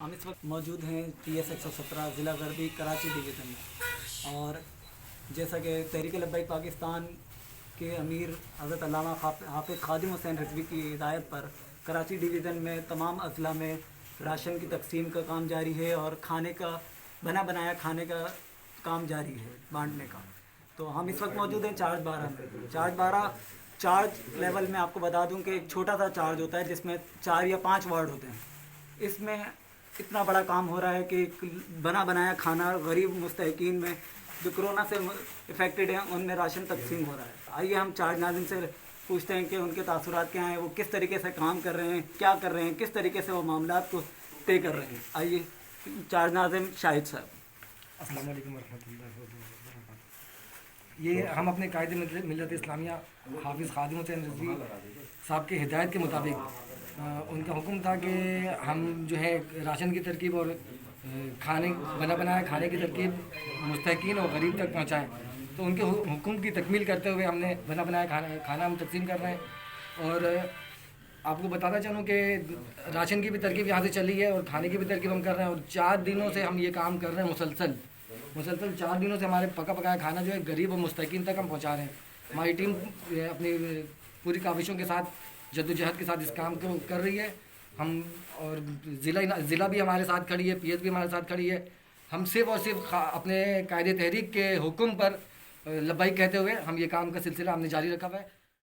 हम इस वक्त मौजूद हैं TS 117 ज़िला गरबी कराची डिवीज़न में। और जैसा कि तहरीक लब्बैक पाकिस्तान के अमीर हज़रत अल्लामा हाफ़िज़ ख़ादिम हुसैन रिज़वी की हिदायत पर कराची डिवीज़न में तमाम अज़ला में राशन की तकसीम का काम जारी है और खाने का बना बनाया खाने का काम जारी है बांटने का। तो हम इस वक्त मौजूद हैं चार्ज 12 में। चार्ज लेवल में आपको बता दूं कि एक छोटा सा चार्ज होता है जिसमें 4 या 5 वार्ड होते हैं। इसमें इतना बड़ा काम हो रहा है कि बना बनाया खाना गरीब मुस्तहिकीन में जो कोरोना से इफ़ेक्टेड हैं उनमें राशन तकसीम हो रहा है। आइए हम चार्ज नाज़िम से पूछते हैं कि उनके तासुरात क्या हैं, वो किस तरीके से काम कर रहे हैं, क्या कर रहे हैं, किस तरीके से वो मामलात को तय कर रहे हैं। आइए चार्ज नाज़िम शाहिद साहब। अस्सलाम वालेकुम वरहमतुल्लाहि वबरकातुहू। ये हम अपने कायदे मिल्लत इस्लामिया हाफ़िज़ ख़ादिम हुसैन रिज़वी साहब के हिदायत के मुताबिक उनका हुक्म था कि हम जो है राशन की तरकीब और खाने बना बनाया खाने की तरकीब मुस्तहिकीन और गरीब तक पहुँचाएँ। तो उनके हुक्म की तकमील करते हुए हमने बना बनाया खाना हम तकसीम कर रहे हैं। और आपको बताना चाहूँ कि राशन की भी तरकीब यहाँ से चली है और खाने की भी तरकीब हम कर रहे हैं। और 4 दिनों से हम ये काम कर रहे हैं मुसलसल 4 दिनों से हमारे पका पकाया खाना जो है गरीब और मुस्तहिकीन तक हम पहुँचा रहे हैं। हमारी टीम अपनी पूरी काविशों के साथ जद्दोजहद के साथ इस काम को कर रही है। हम और ज़िला भी हमारे साथ खड़ी है, PS भी हमारे साथ खड़ी है। हम सिर्फ़ और सिर्फ अपने कायदे तहरीक के हुक्म पर लब्बाइक कहते हुए हम ये काम का सिलसिला हमने जारी रखा हुआ है।